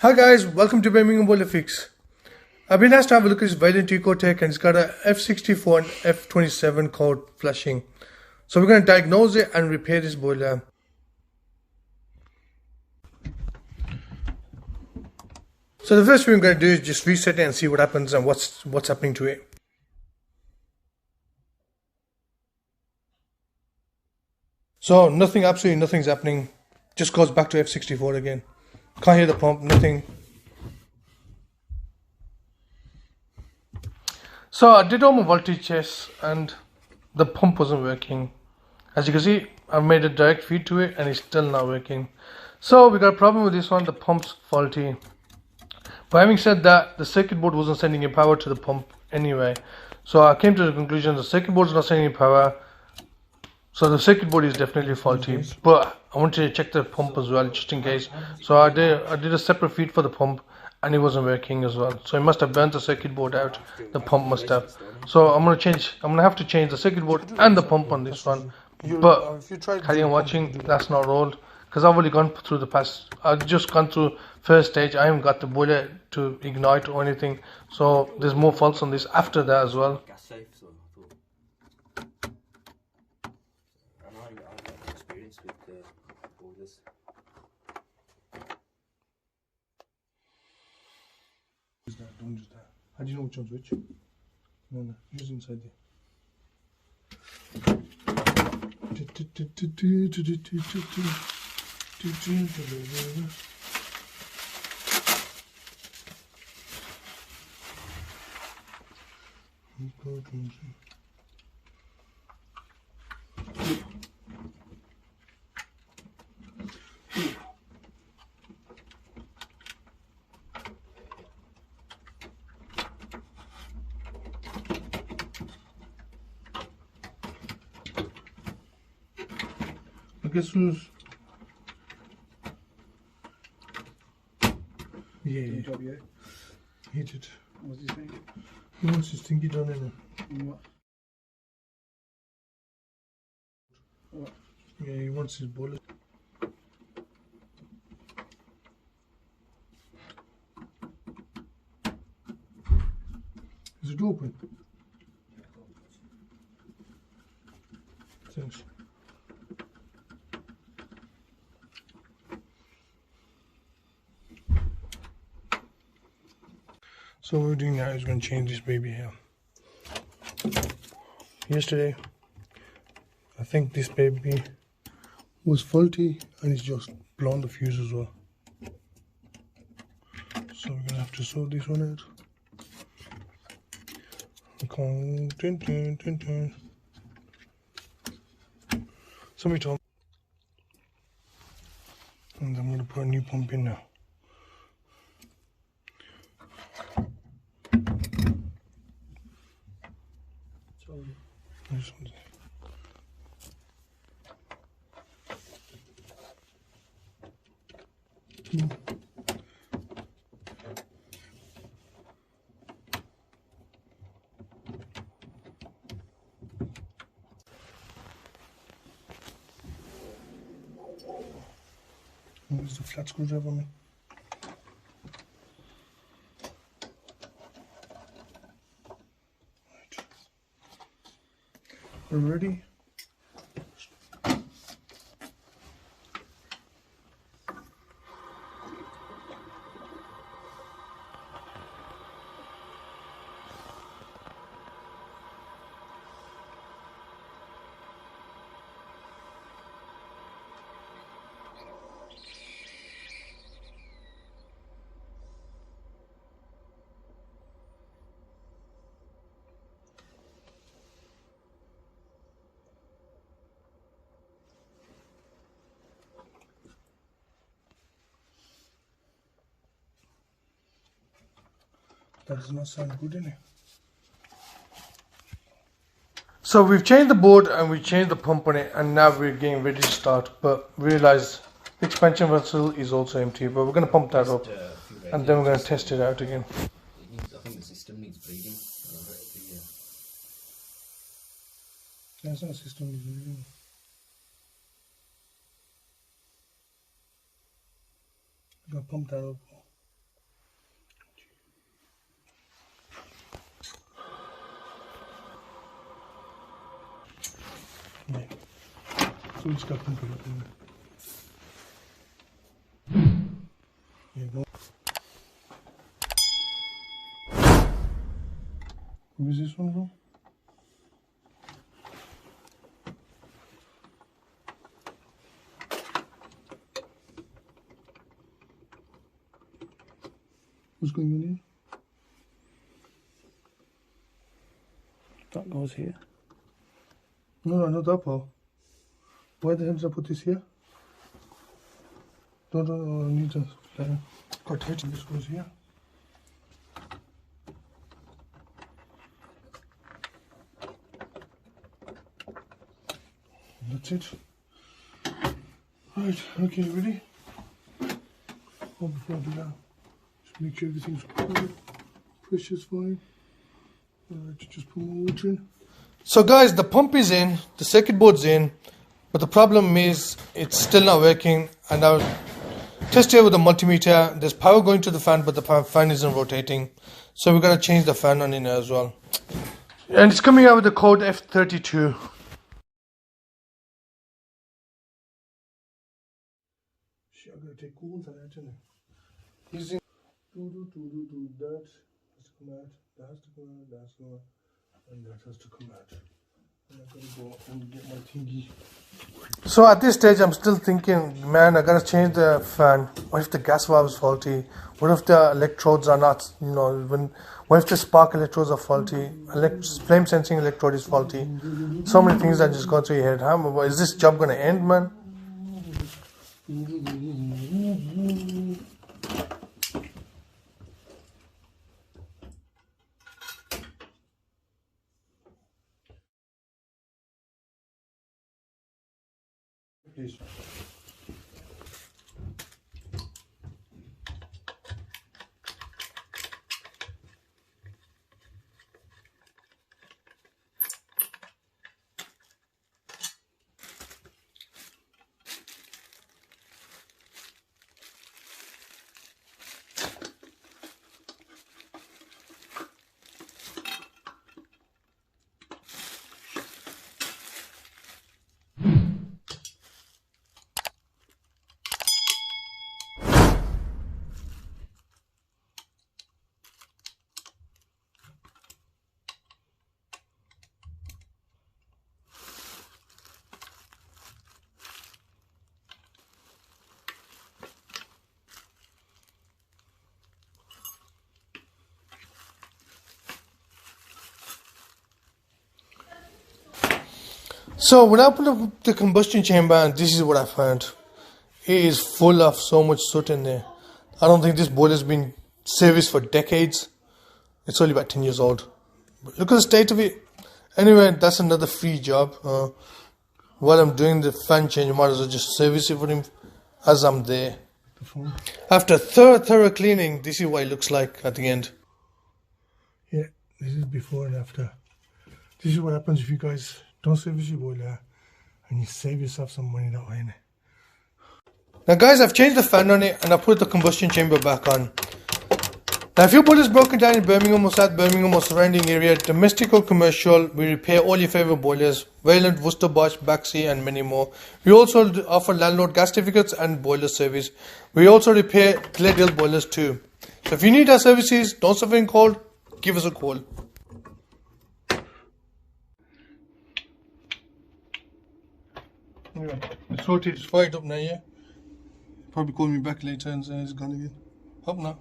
Hi guys, welcome to Birmingham Solihull. I've been asked to have a look at this Vaillant Ecotech, and it's got a F64 and F27 code flashing. So we're going to diagnose it and repair this boiler. So the first thing we're going to do is just reset it and see what happens and what's happening to it. So absolutely nothing's happening. Just goes back to F64 again. Can't hear the pump, nothing. So I did all my voltage tests and the pump wasn't working. As you can see, I've made a direct feed to it and it's still not working. So we got a problem with this one, the pump's faulty. But having said that, the circuit board wasn't sending any power to the pump anyway. So I came to the conclusion the circuit board is not sending any power. So the circuit board is definitely faulty. But I wanted to check the pump as well, just in case. So I did a separate feed for the pump and it wasn't working as well. So it must have burnt the circuit board out. The pump must have. So I'm gonna have to change the circuit board and the pump on this one. But carry on watching, that's not rolled. Because I've already gone through I've just gone through first stage. I haven't got the boiler to ignite or anything. So there's more faults on this after that as well. Gassafe, so I thought. And I've got experience with boilers. Use that, don't use that. How do you know which one's which? No, use inside there. Guess who's? Yeah. Job, yeah. Hit it. What's he saying? He wants his thingy done in it. What? Yeah, he wants his bullet. Is it open? Thanks. So what we're doing now is going to change this baby here. Yesterday, I think this baby was faulty and it's just blown the fuse as well. So we're going to have to sort this one out. Somebody told me. And I'm going to put a new pump in now. This one's Where's the flat screwdriver, man? Right. We're ready. That does not sound good, innit? So we've changed the board and we changed the pump on it, and now we're getting ready to start. But we realize the expansion vessel is also empty, but we're going to pump that up and then we're going to test it out again. I think the system needs bleeding. That's not a system needs bleeding. I'm going to pump that up. switch का pump लगाते हैं. ये go. Who is this one, bro? What's going on here? That goes here. No, not that part. Why the hell did I put this here? Don't I need to got tight and this goes here. That's it. Right, okay, ready? Oh, before I do that, just make sure everything's good. Pressure's fine. Alright, just put more water in. So guys, the pump is in, the circuit board's in, but the problem is it's still not working, and I've tested it with the multimeter. There's power going to the fan, but the fan isn't rotating. So we're going to change the fan on in there as well. And it's coming out with the code F32. Shit, I'm going to take calls on that, isn't it? He's in. Do that. Has to come out. That has to come out. That has to come out. And that has to come out. And I gotta go and get my thingy. So at this stage, I'm still thinking, man, I gotta change the fan. What if the gas valve is faulty? What if the electrodes are not, what if the spark electrodes are faulty? Flame sensing electrode is faulty. So many things that just go through your head. Is this job gonna end, man? Please. So when I put up the combustion chamber, and this is what I found. It is full of so much soot in there. I don't think this boiler's been serviced for decades. It's only about 10 years old. But look at the state of it. Anyway, that's another free job. While I'm doing the fan change, I might as well just service it for him as I'm there. After thorough cleaning, this is what it looks like at the end. Yeah, this is before and after. This is what happens if you guys don't service your boiler and you save yourself some money that way. Now guys, I've changed the fan on it and I put the combustion chamber back on. Now if your boiler is broken down in Birmingham or South Birmingham or surrounding area, domestic or commercial, we repair all your favourite boilers, Vaillant, wocesterbosch, baxi and many more. We also offer landlord gas certificates and boiler service. We also repair Gladale boilers too. So if you need our services, don't suffer in cold, give us a call. Anyway, the sorted is fired up now, yeah? Probably call me back later and say it's gone again. Hope not.